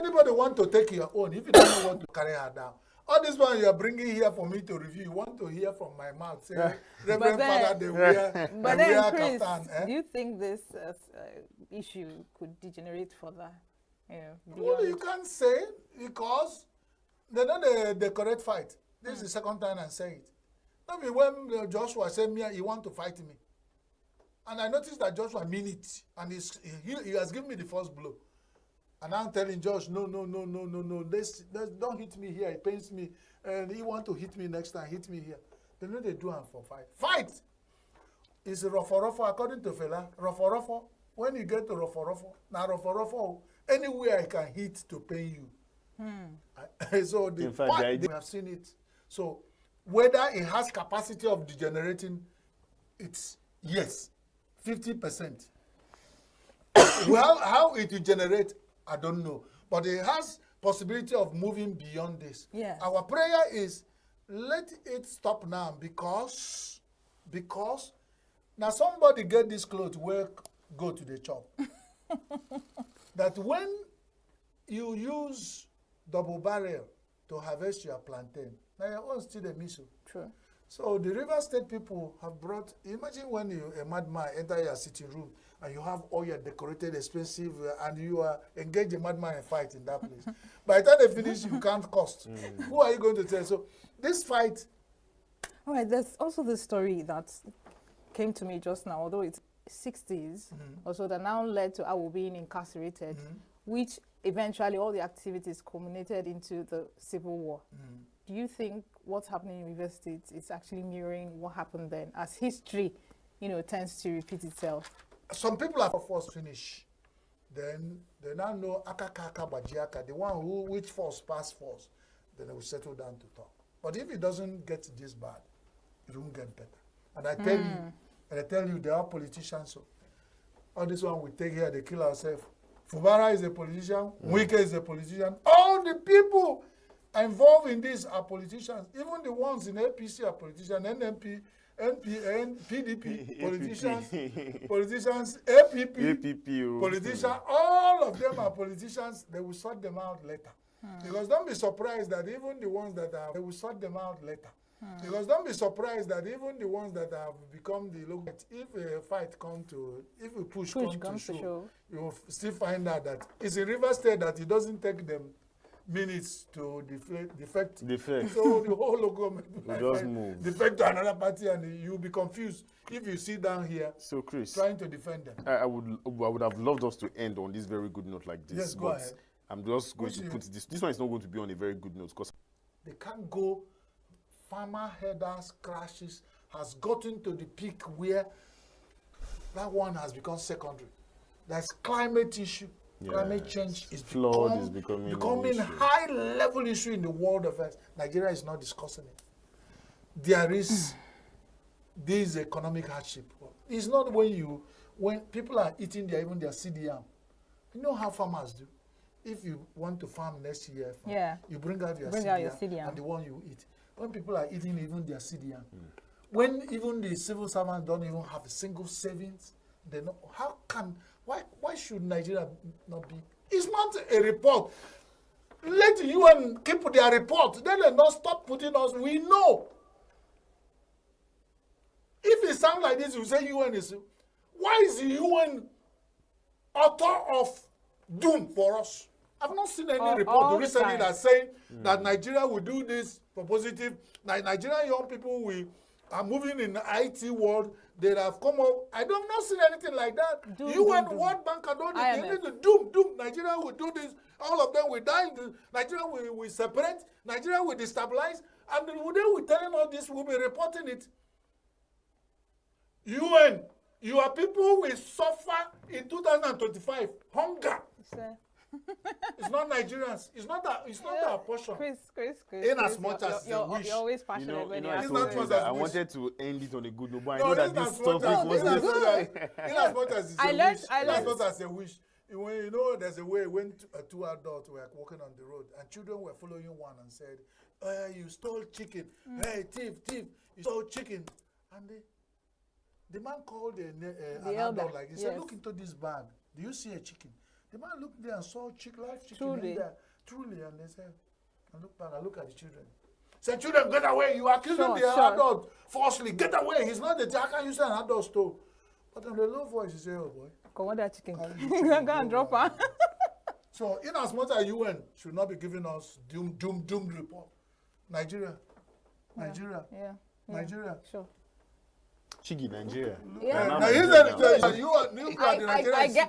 Anybody want to take your own if you don't know what to carry her down. All this one you are bringing here for me to review, you want to hear from my mouth, say, Reverend Father, they wear, but then, Chris, kaftan, do you think this issue could degenerate further? Well, you can't say because they know the correct fight. This is the second time I say it. I mean, when Joshua said, "Me, he want to fight me," and I noticed that Joshua mean it, and he has given me the first blow. And I'm telling Josh, no, don't hit me here. It pains me, and he want to hit me next time. Hit me here. They know they do it for fight. Fight is rofo according to Fela. Rofo. When you get to rofo, now rofo, anywhere I can hit to pain you. So the fight, we have seen it. So whether it has capacity of degenerating, it's yes, 50%. Well, how it will generate, I don't know. But it has possibility of moving beyond this. Yes. Our prayer is let it stop now because now somebody get this clothes where go to the shop. That when you use double barrel to harvest your plantain, now your own still a miso. True. So the River State people have brought, imagine when you, a madman, enter your sitting room and you have all your decorated, expensive, and you are engaged a madman and fight in that place. By the time they finish, you can't cost. Who are you going to tell? So this fight. All right, there's also the story that came to me just now, although it's 60s, also that now led to Awo being incarcerated, which eventually all the activities culminated into the civil war. Do you think what's happening in River State is actually mirroring what happened then, as history, tends to repeat itself? Some people are forced finish. Then they now know Akakaka Bajiaka, the one which force pass force. Then they will settle down to talk. But if it doesn't get this bad, it won't get better. And I tell you, there are politicians. So all this one we take here, they kill ourselves. Fubara is a politician. Wike is a politician. All the people involved in this are politicians. Even the ones in APC are politicians. NMP, NPN, PDP, politicians, APP, politicians. All of them are politicians. They will sort them out later. Because don't be surprised that even the ones that are, they will sort them out later. Because don't be surprised that even the ones that have become the local, if a fight comes to, if a push comes to show, you will still find out that it's in River State that it doesn't take them minutes to defect. So the whole local will just move. Defect to another party and you'll be confused if you sit down here so Chris, trying to defend them. I would have loved us to end on this very good note like this. Yes, go ahead. I'm just going to put this. This one is not going to be on a very good note because they can't go. Farmer headers crashes has gotten to the peak where that one has become secondary. There's climate issue. Yes. Climate change is becoming high-level issue in the world affairs. Nigeria is not discussing it. There is this economic hardship. It's not when people are eating even their CDM. You know how farmers do. If you want to farm next year, you bring out your CDM and the one you eat. When people are eating even their CDM, when even the civil servants don't even have a single savings, they know why should Nigeria not be? It's not a report. Let the UN keep their report. Then they not stop putting us. We know. If it sounds like this, you say UN is. Why is the UN author of doom for us? I've not seen any report recently that's saying that Nigeria will do this for positive. Nigerian young people are moving in the IT world. They have come up. I don't not seen anything like that. UN, World Bank, they need to doom. Nigeria will do this. All of them will die. Nigeria will separate. Nigeria will destabilize. And then they will telling all this. We'll be reporting it. UN, your people will suffer in 2025 hunger. It's not Nigerians. It's not our portion. Chris. In as much as you're always passionate when I wanted to end it on a good note, but I know that this topic was in as much as it's a wish. In as much as a wish. When there's a way when two adults were walking on the road and children were following one and said, "You stole chicken. Hey, thief! You stole chicken." And the man called the adult like he said, "Look into this bag. Do you see a chicken?" The man looked there and saw live chicken Truly. in there. Truly, and they said, I look back, I look at the children. Say, children, get away. You are accusing the adult falsely. Get away. He's not the how can you say an adult stole? But in the low voice, he said, oh boy. Come on, that chicken. Go and drop her. So, in as much as UN should not be giving us doom report. Nigeria. Yeah. Sure. Chigi, Nigeria. Yeah.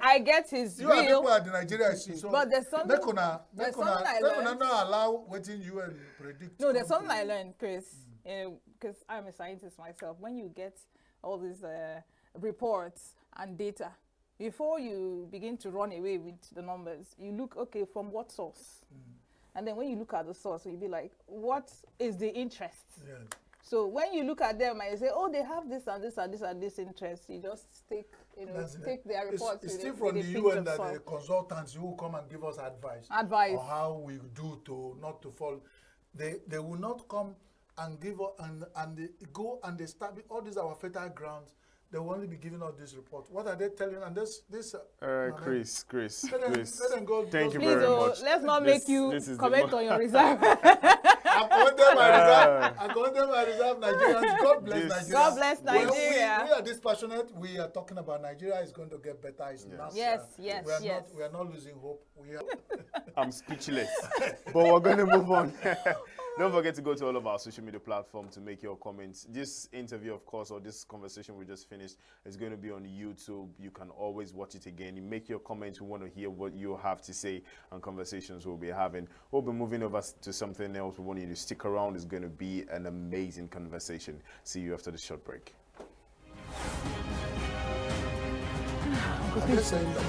I get his You are real. people at the Nigeria see. So But there's something. Make una not allow waiting you and predict. No, there's something I learned, Chris, because I'm a scientist myself. When you get all these reports and data, before you begin to run away with the numbers, you look, okay, from what source? And then when you look at the source, you'll be like, what is the interest? Yeah. So when you look at them and you say, oh, they have this and this and this and this interest, you just take, take their reports. It's still from the UN that the consultants who come and give us advice on how we do to not to fall. They will not come and give us and they go and establish all these our fertile grounds. They will only be giving out this report. What are they telling? And this. Chris. Let them go. Thank you very much. Let's not make you comment on your reserve. I'm commenting my reserve. Nigerians. God bless Nigeria. God bless Nigeria. We are this passionate. We are talking about Nigeria is going to get better. It's not, yes. We are not losing hope. I'm speechless. But we're going to move on. Don't forget to go to all of our social media platforms to make your comments. This interview, of course, or this conversation we just finished is going to be on YouTube. You can always watch it again. You make your comments. We want to hear what you have to say and conversations we'll be having. We'll be moving over to something else. We want you to stick around. It's going to be an amazing conversation. See you after the short break. I'm just saying that.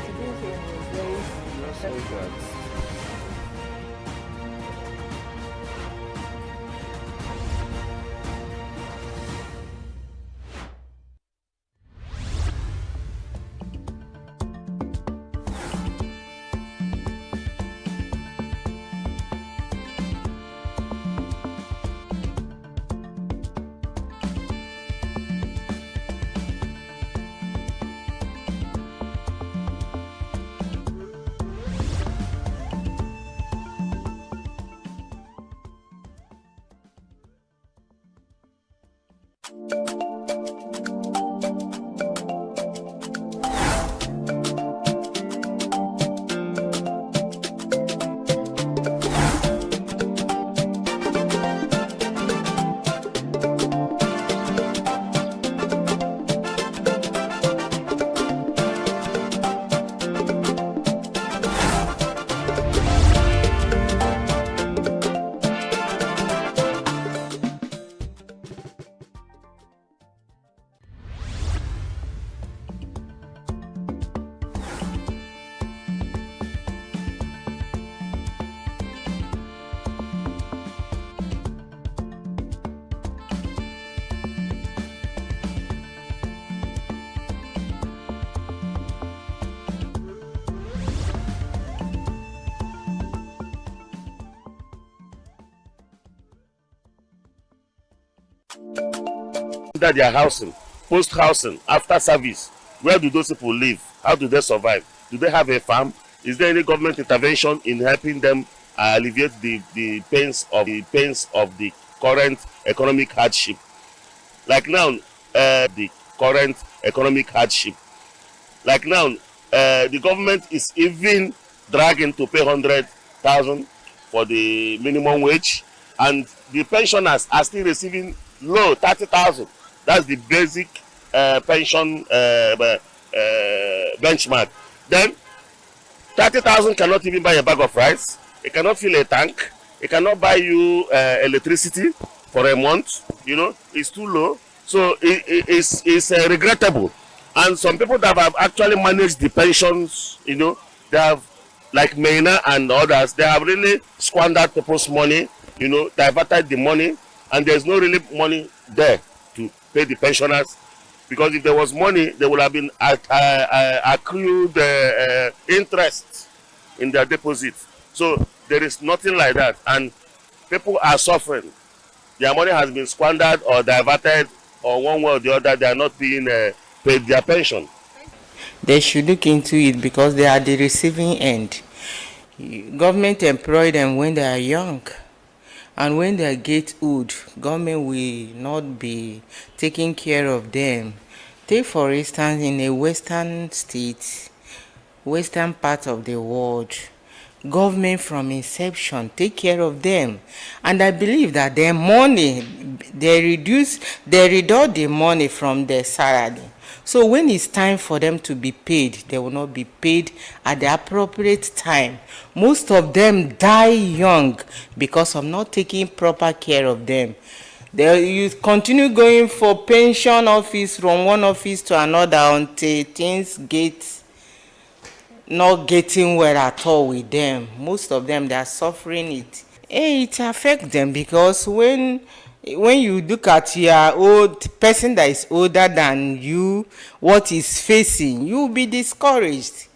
That their housing, post-housing, after service, where do those people live? How do they survive? Do they have a farm? Is there any government intervention in helping them alleviate the pains of the current economic hardship? Like now, the current economic hardship. Like now, the government is even dragging to pay 100,000 for the minimum wage, and the pensioners are still receiving low 30,000. That's the basic pension benchmark. Then 30,000 cannot even buy a bag of rice. It cannot fill a tank. It cannot buy you electricity for a month. You know, it's too low. So it's regrettable. And some people that have actually managed the pensions, you know, they have, like Maina and others, they have really squandered people's money, you know, diverted the money, and there's no really money there to pay the pensioners. Because if there was money, there would have been accrued interest in their deposit. So there is nothing like that, and people are suffering. Their money has been squandered or diverted, or one way or the other, they are not being paid their pension. they should look into it because they are the receiving end. Government employ them when they are young. And when they get old, government will not be taking care of them. Take for instance, in a western state, western part of the world, government from inception take care of them, and I believe that their money, they reduce the money from their salary. So when it's time for them to be paid, they will not be paid at the appropriate time. Most of them die young because of not taking proper care of them. You continue going for pension office from one office to another until things get not getting well at all with them. Most of them, they are suffering it. It affects them because when you look at your old person that is older than you, what is facing, you will be discouraged.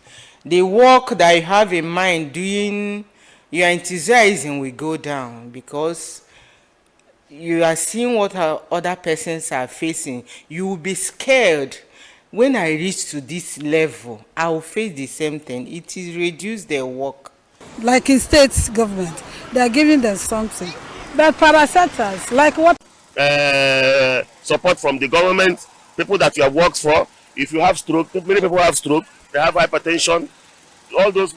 The work that you have in mind doing, your enthusiasm will go down because you are seeing what other persons are facing. You will be scared. When I reach to this level, I will face the same thing. It is reduce their work. Like in state government, they are giving them something. But parastatals, like what? Support from the government, people that you have worked for. If you have stroke, many people have stroke, they have hypertension. All those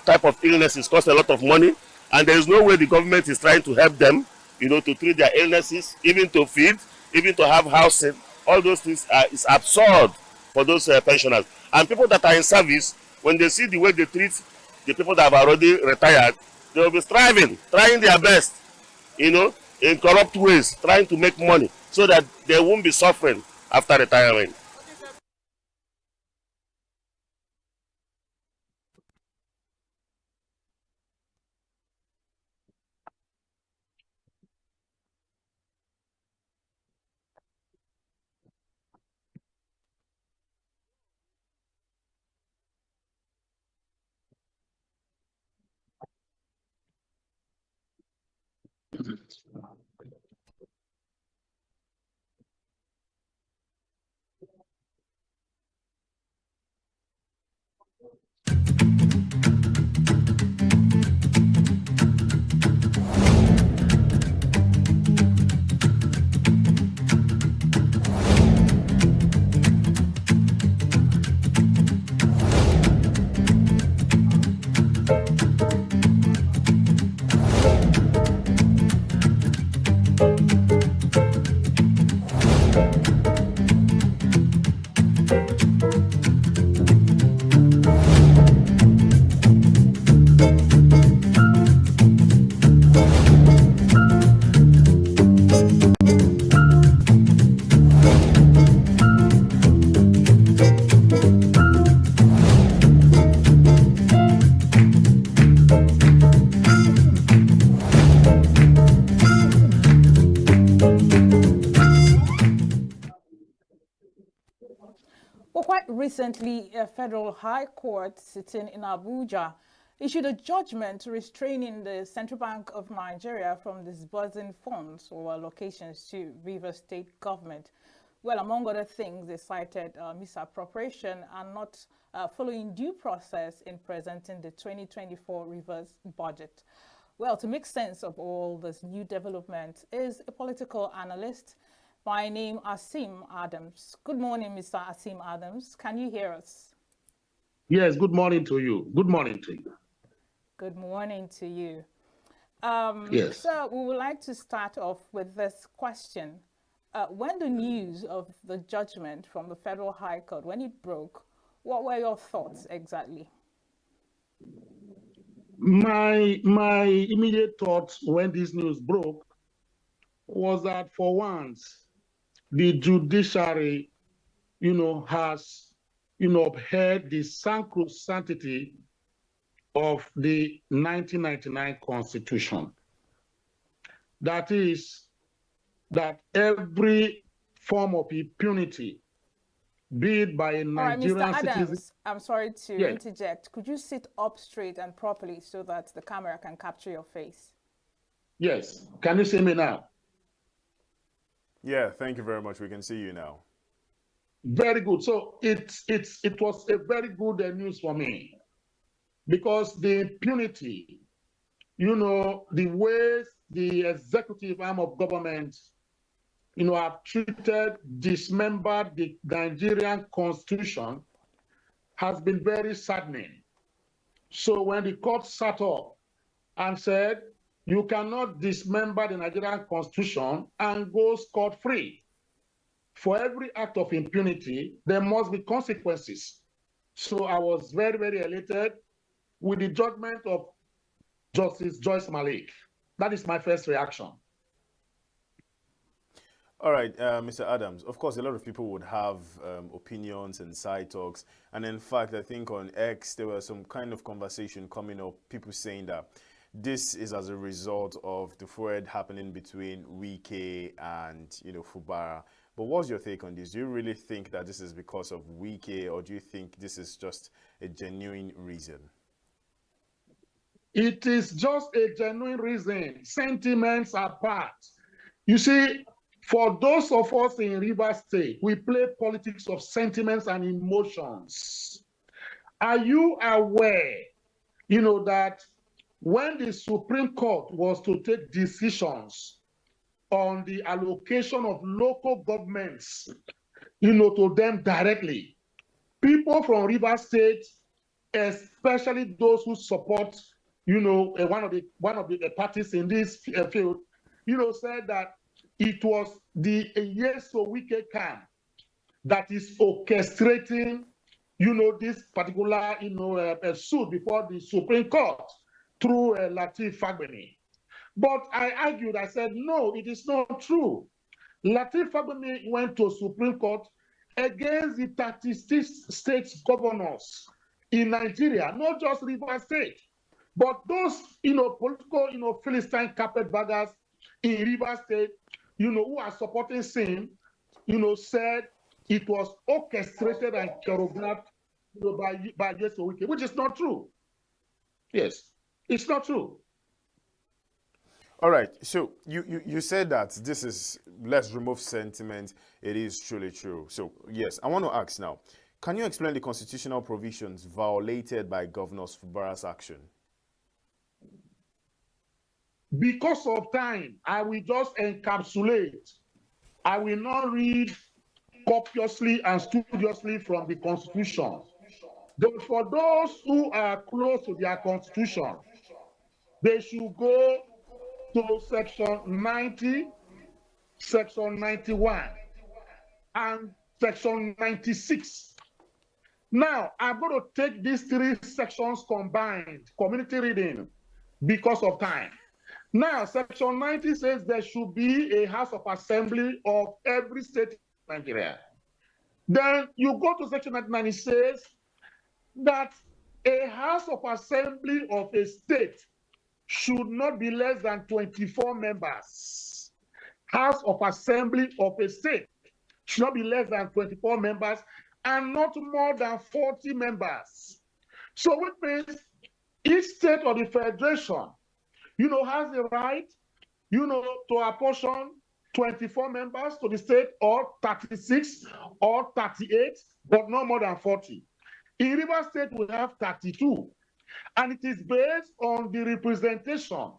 type of illnesses cost a lot of money, and there is no way the government is trying to help them, to treat their illnesses, even to feed, even to have housing. All those things is absurd for those pensioners. And people that are in service, when they see the way they treat the people that have already retired, they will be striving, trying their best, in corrupt ways, trying to make money so that they won't be suffering after retirement. Well, quite recently, a federal high court sitting in Abuja issued a judgment restraining the Central Bank of Nigeria from disbursing funds or allocations to Rivers State government. Well, among other things, they cited misappropriation and not following due process in presenting the 2024 Rivers budget. Well, to make sense of all this new development is a political analyst by name Asim Adams. Good morning, Mr. Asim Adams. Can you hear us? Yes, good morning to you. Good morning to you. Good morning to you. Yes. So we would like to start off with this question. When the news of the judgment from the Federal High Court, when it broke, what were your thoughts exactly? My immediate thoughts when this news broke was that for once, the judiciary, has, upheld the sacrosanctity of the 1999 Constitution. That is, that every form of impunity, be it by a Nigerian All right, Mr. Adams, citizen. I'm sorry to Yes. interject. Could you sit up straight and properly so that the camera can capture your face? Yes. Can you see me now? Yeah, thank you very much. We can see you now. Very good. So it was a very good news for me, because the impunity, the ways the executive arm of government, have treated, dismembered the Nigerian constitution has been very saddening. So when the court sat up and said, you cannot dismember the Nigerian constitution and go scot-free. For every act of impunity, there must be consequences. So I was very, very elated with the judgment of Justice Joyce Malik. That is my first reaction. All right, Mr. Adams, of course, a lot of people would have opinions and side talks. And in fact, I think on X, there was some kind of conversation coming up, people saying that this is as a result of the thread happening between Wike and, Fubara. But what's your take on this? Do you really think that this is because of Wike, or do you think this is just a genuine reason? It is just a genuine reason. Sentiments apart. You see, for those of us in Rivers State, we play politics of sentiments and emotions. Are you aware, that when the Supreme Court was to take decisions on the allocation of local governments, to them directly, people from Rivers State, especially those who support, one of the parties in this field, said that it was the Yeso Wike camp that is orchestrating, this particular, suit before the Supreme Court through Lateef Fagbemi. But I argued, I said, no, it is not true. Lateef Fagbemi went to Supreme Court against the 36 state governors in Nigeria, not just Rivers State, but those, political, Philistine carpetbaggers in Rivers State, who are supporting Sim, said it was orchestrated and choreographed, by Yeso Wike, which is not true. Yes, it's not true. All right, so you said that this is, let's remove sentiment, it is truly true. So yes, I want to ask now, can you explain the constitutional provisions violated by Governor Fubara's action? Because of time, I will just encapsulate. I will not read copiously and studiously from the Constitution. But for those who are close to their Constitution, they should go to Section 90, Section 91, and Section 96. Now, I'm going to take these three sections combined, community reading, because of time. Now, Section 90 says there should be a House of Assembly of every state in Nigeria. Then you go to Section 99, it says that a House of Assembly of a state should not be less than 24 members. House of Assembly of a state should not be less than 24 members and not more than 40 members. So which means each state of the federation, has the right, to apportion 24 members to the state, or 36 or 38, but no more than 40. In Rivers State, we have 32. And it is based on the representation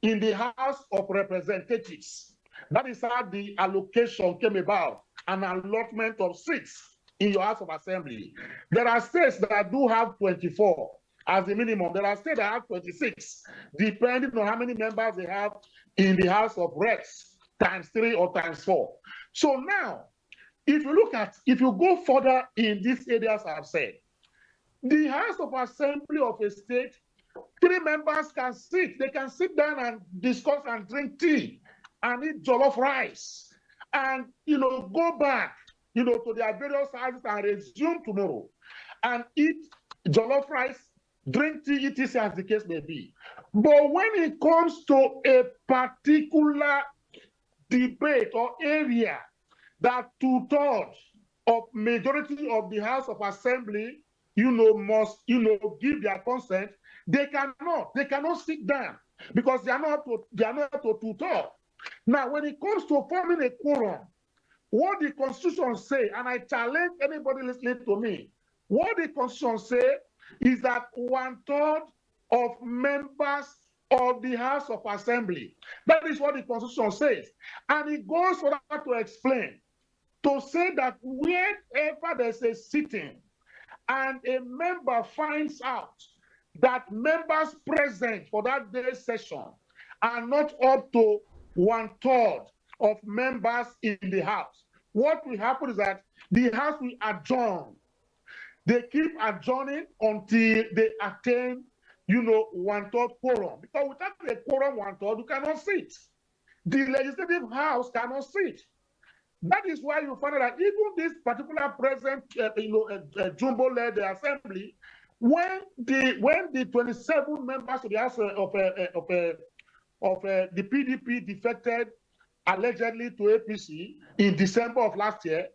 in the House of Representatives. That is how the allocation came about, an allotment of seats in your House of Assembly. There are states that do have 24 as the minimum. There are states that have 26, depending on how many members they have in the House of Reps, times 3 or times 4. So now, if you go further in these areas I've said, the House of Assembly of a state, 3 members can sit. They can sit down and discuss and drink tea and eat jollof rice and, go back, to their various houses and resume tomorrow and eat jollof rice, drink tea, etc., as the case may be. But when it comes to a particular debate or area that 2/3 of majority of the House of Assembly must, give their consent, they cannot sit down because they are not to 2/3. Now, when it comes to forming a quorum what the Constitution say, and I challenge anybody listening to me, what the Constitution say is that 1/3 of members of the House of Assembly. That is what the Constitution says. And it goes further to explain, to say that wherever there's a sitting and a member finds out that members present for that day's session are not up to 1/3 of members in the House, what will happen is that the House will adjourn. They keep adjourning until they attain, 1/3 quorum. Because without a quorum 1/3, you cannot sit. The legislative house cannot sit. That is why you find out that even this particular present, Jumbo-led assembly, when the 27 members of the House of the PDP defected allegedly to APC in December of last year,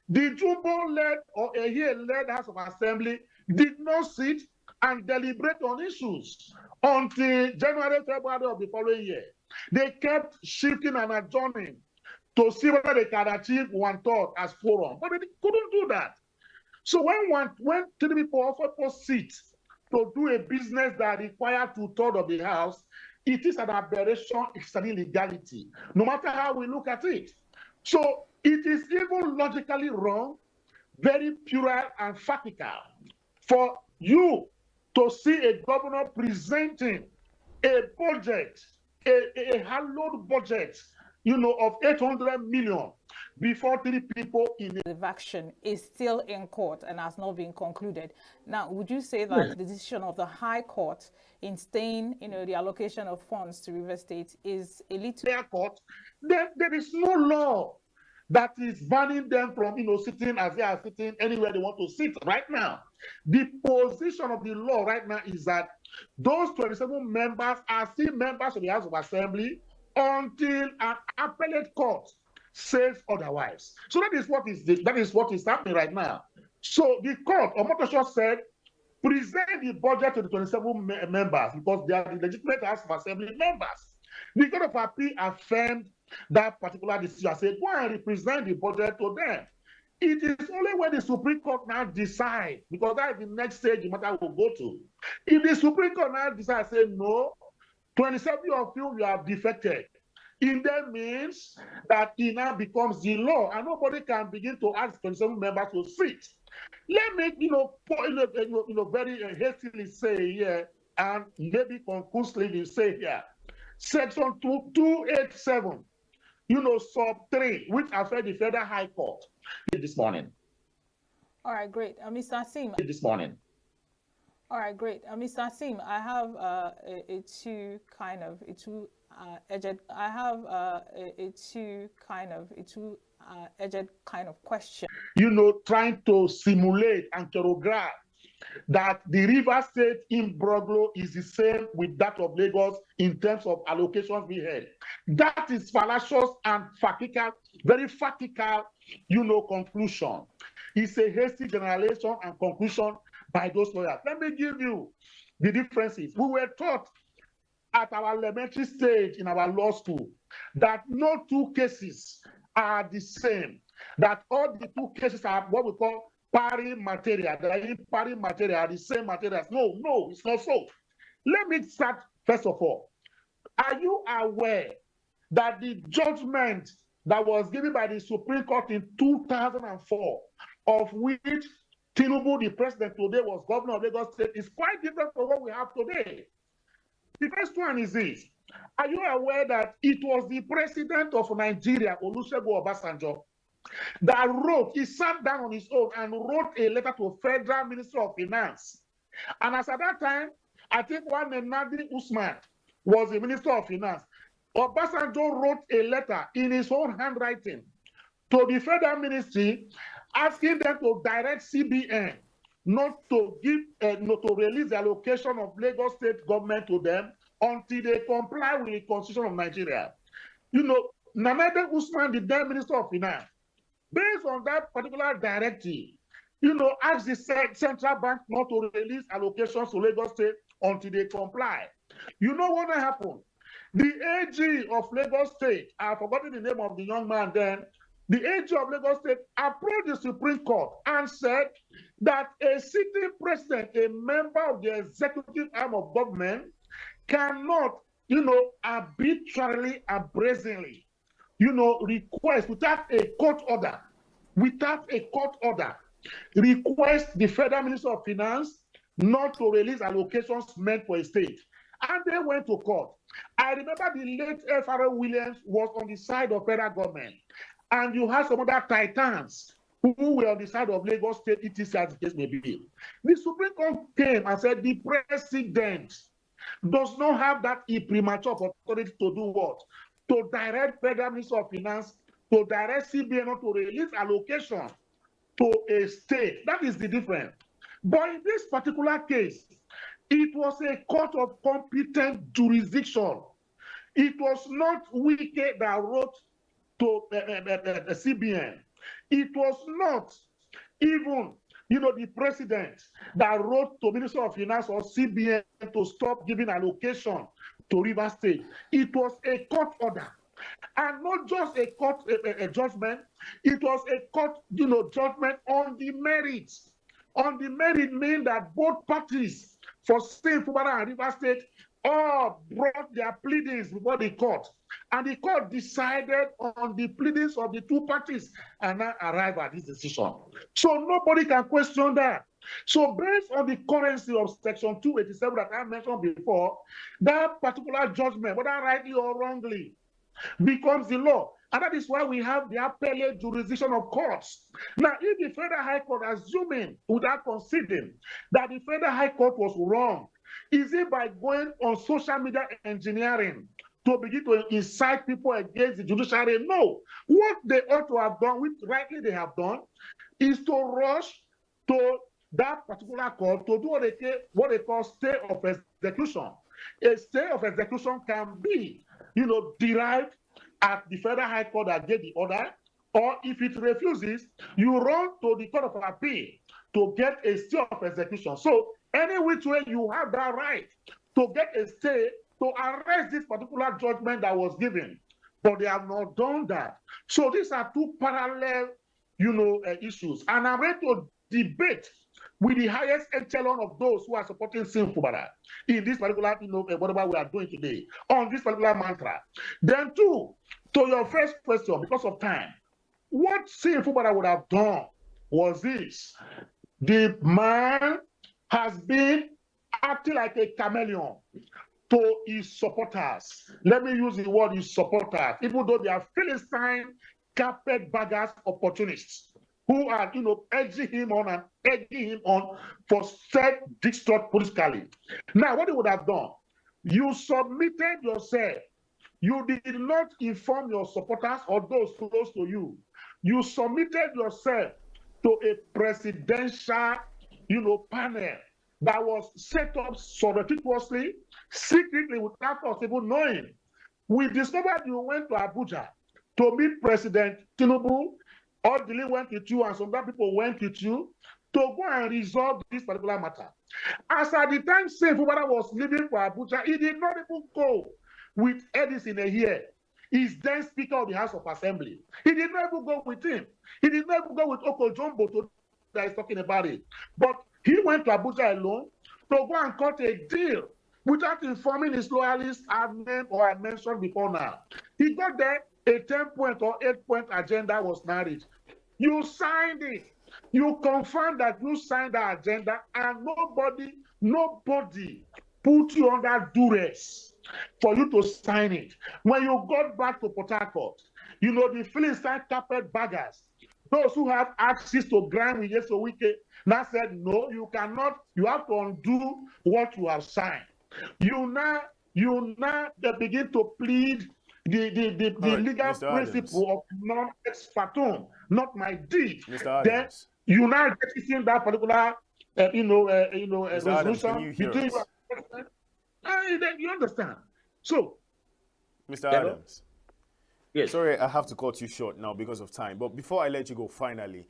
the Jumbo-led or Ehie-led House of Assembly did not sit and deliberate on issues until January, February of the following year. They kept shifting and adjourning to see whether they can achieve 1/3 as quorum, but they couldn't do that. So when three people offer sit to do a business that requires 2/3 of the House, it is an aberration, it's an illegality, no matter how we look at it. So it is even logically wrong, very puerile and factical, for you to see a governor presenting a budget, a hallowed budget, of 800 million before three people in The action is still in court and has not been concluded. Now, would you say that the decision of the High Court in staying, the allocation of funds to River State is a little court? Then there is no law that is banning them from, sitting as they are sitting anywhere they want to sit right now. The position of the law right now is that those 27 members are still members of the House of Assembly until an appellate court says otherwise. So that is what is happening right now. So the court, Omotosho said, present the budget to the 27 members because they are the legitimate House of Assembly members. The Court of Appeal affirmed that particular decision, said, go and represent the budget to them. It is only when the Supreme Court now decides, because that is the next stage the matter will go to. If the Supreme Court now decides, say no, 27 of you have defected, it then means that it now becomes the law, and nobody can begin to ask 27 members to sit. Let me, very hastily say here, and maybe conclusively say here, Section 287, sub 3, which affects the Federal High Court this morning. All right, great. Mr. Asim. This morning. All right, great. Mr. Asim, I have a two-edged kind of question. Trying to simulate and choreograph that the River State imbroglio is the same with that of Lagos in terms of allocations we had. That is fallacious and factical, very factical, conclusion. It's a hasty generalization and conclusion by those lawyers. Let me give you the differences. We were taught at our elementary stage in our law school that no two cases are the same, that all the two cases are what we call pari materia. They are pari materia, are the same materials. No, it's not so. Let me start first of all. Are you aware that the judgment that was given by the Supreme Court in 2004, of which Tinubu, the president today, was governor of Lagos State, is quite different from what we have today? The first one is this. Are you aware that it was the president of Nigeria, Olusegun Obasanjo, that he sat down on his own and wrote a letter to Federal Minister of Finance. And as at that time, I think one Nadi Usman was the Minister of Finance. Obasanjo wrote a letter in his own handwriting to the Federal Ministry asking them to direct CBN not to release the allocation of Lagos State government to them until they comply with the Constitution of Nigeria. Nana Usman, the then Minister of Finance, based on that particular directive, asked the central bank not to release allocations to Lagos State until they comply. You know what happened? The AG of Lagos State, I've forgotten the name of the young man then, the AG of Lagos State approached the Supreme Court and said that a sitting president, a member of the executive arm of government, cannot, arbitrarily and brazenly, request without a court order, request the Federal Minister of Finance not to release allocations meant for a state. And they went to court. I remember the late F.R. Williams was on the side of federal government. And you have some other titans who were on the side of Lagos State, etc., as the case may be. The Supreme Court came and said the president does not have that imprimatur authority to do what? To direct Federal Minister of Finance, to direct CBN not to release allocation to a state. That is the difference. But in this particular case, it was a court of competent jurisdiction. It was not Wike that wrote to the CBN. It was not even, the president that wrote to Minister of Finance or CBN to stop giving allocation to Rivers State. It was a court order. And not just a court a judgment, it was a court, judgment on the merits. On the merit mean that both parties for State Fubara and Rivers State all brought their pleadings before the court. And the court decided on the pleadings of the two parties and now arrived at this decision. So nobody can question that. So based on the currency of Section 287 that I mentioned before, that particular judgment, whether rightly or wrongly, becomes the law. And that is why we have the appellate jurisdiction of courts. Now, if the Federal High Court, assuming without conceding that the Federal High Court was wrong, is it by going on social media engineering to begin to incite people against the judiciary? No. What they ought to have done, which rightly they have done, is to rush to that particular court to do what they call stay of execution. A stay of execution can be, derived at the Federal High Court that gave the order, or if it refuses, you run to the Court of Appeal to get a stay of execution. So any which way you have that right to get a stay to arrest this particular judgment that was given, but they have not done that. So these are two parallel, issues, and I'm ready to debate with the highest echelon of those who are supporting Sim Fubara in this particular, whatever we are doing today, on this particular mantra. Then two, to your first question, because of time, what Sim Fubara would have done was this. The man has been acting like a chameleon to his supporters. Let me use the word his supporters, even though they are Philistine, carpetbaggers, opportunists, who are, edging him on for self-destruct politically. Now, what he would have done, you submitted yourself. You did not inform your supporters or those close to you. You submitted yourself to a presidential, panel that was set up surreptitiously, secretly, without us even knowing. We discovered you went to Abuja to meet President Tinubu. Ordily went with you, and some other people went with you to go and resolve this particular matter. As at the time Sim Fubara was leaving for Abuja, he did not even go with Edison here. He's then Speaker of the House of Assembly. He did not even go with him. He did not even go with Oko Jumbo that is talking about it. But he went to Abuja alone to go and cut a deal without informing his loyalists I've named or I mentioned before now. He got there, a 10-point or 8-point agenda was married. You signed it. You confirmed that you signed that agenda, and nobody put you under duress for you to sign it. When you got back to Port Harcourt, the Philistine carpetbaggers, those who have access to grind with Yeso Wike, now said, no, you cannot, you have to undo what you have signed. You now begin to plead the right, legal Mr. principle Adams. Of non-ex fatum, not my deed. Mr. Then you now get that particular, resolution between you understand. So, Mr. Adams. Yes. Sorry, I have to cut you short now because of time. But before I let you go, finally,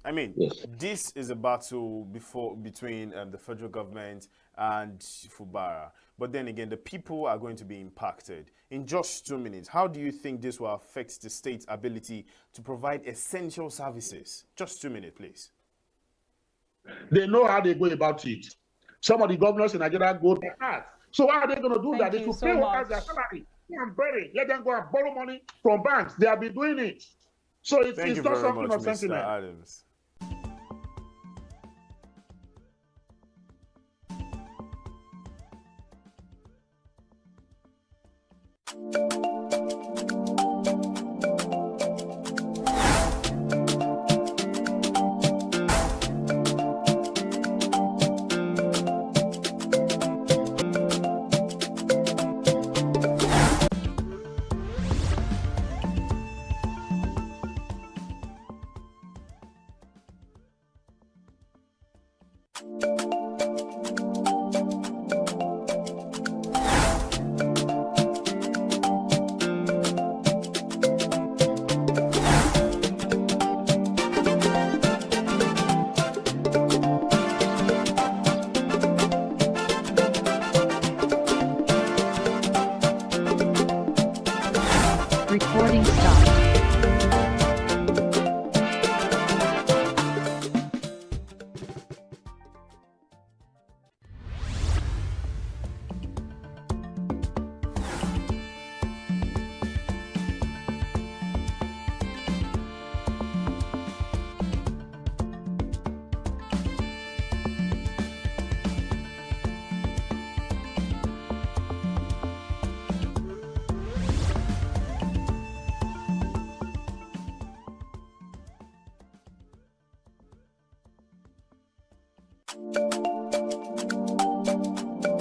I mean, yes. This is a battle between the federal government and Fubara. But then again, the people are going to be impacted. In just 2 minutes, how do you think this will affect the state's ability to provide essential services? Just 2 minutes, please. They know how they go about it. Some of the governors in Nigeria go to that. So what are they going to do? That they should pay workers their salary. Go and bury. Let them go and borrow money from banks. They have been doing it. So it's not something of sentiment. Mr. Adams. Recording stopped.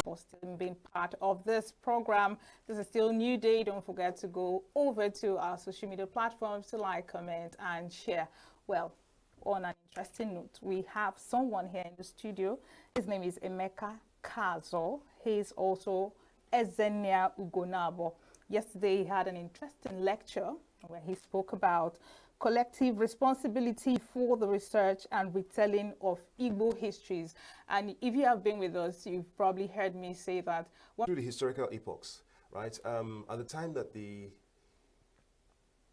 For still being part of this program. This is still New Day. Don't forget to go over to our social media platforms to like, comment, and share. Well, on an interesting note, we have someone here in the studio. His name is Emeka Kazo. He is also Ezenia Ugonabo. Yesterday, he had an interesting lecture where he spoke about collective responsibility for the research and retelling of Igbo histories. And if you have been with us, you've probably heard me say that. Through the historical epochs, right? At the time that the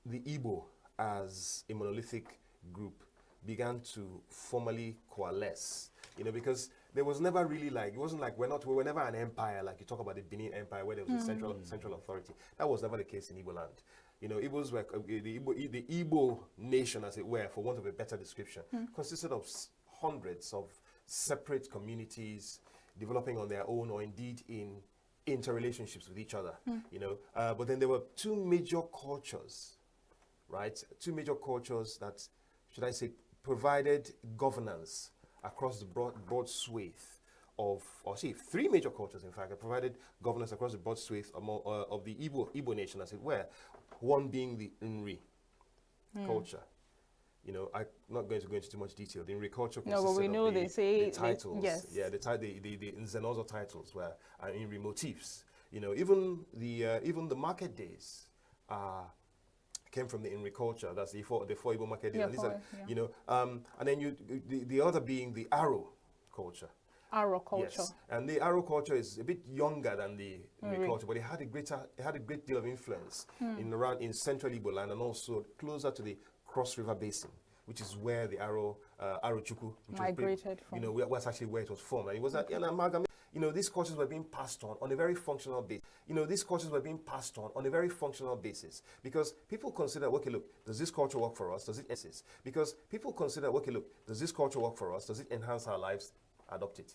Igbo as a monolithic group began to formally coalesce, because there was never really it wasn't like we were never an empire, like you talk about the Benin Empire where there was a central authority. That was never the case in Igbo land. Igbos were, the Igbo nation, as it were, for want of a better description, consisted of hundreds of separate communities developing on their own or indeed in interrelationships with each other, But then there were two major cultures, right? Two major cultures that, should I say, provided governance across the broad swathe three major cultures, in fact, that provided governance across the broad swathe of the Igbo nation, as it were. One being the Nri culture. I'm not going to go into too much detail. The Nri culture consisted but we know of they say the titles. yes. Yeah, the Nzenozo titles are Nri motifs. Even the market days came from the Nri culture. That's the four Igbo market days. And then the other being the Aro culture. Aro culture. Yes, and the Aro culture is a bit younger than the Nri culture, but it had a great deal of influence in central Igbo land and also closer to the Cross River Basin, which is where the Aro Chukwu migrated from. Was actually where it was formed, and it was an amalgam. These cultures were being passed on a very functional basis. Because people consider, okay, look, does this culture work for us? Does it enhance our lives? Adopt it.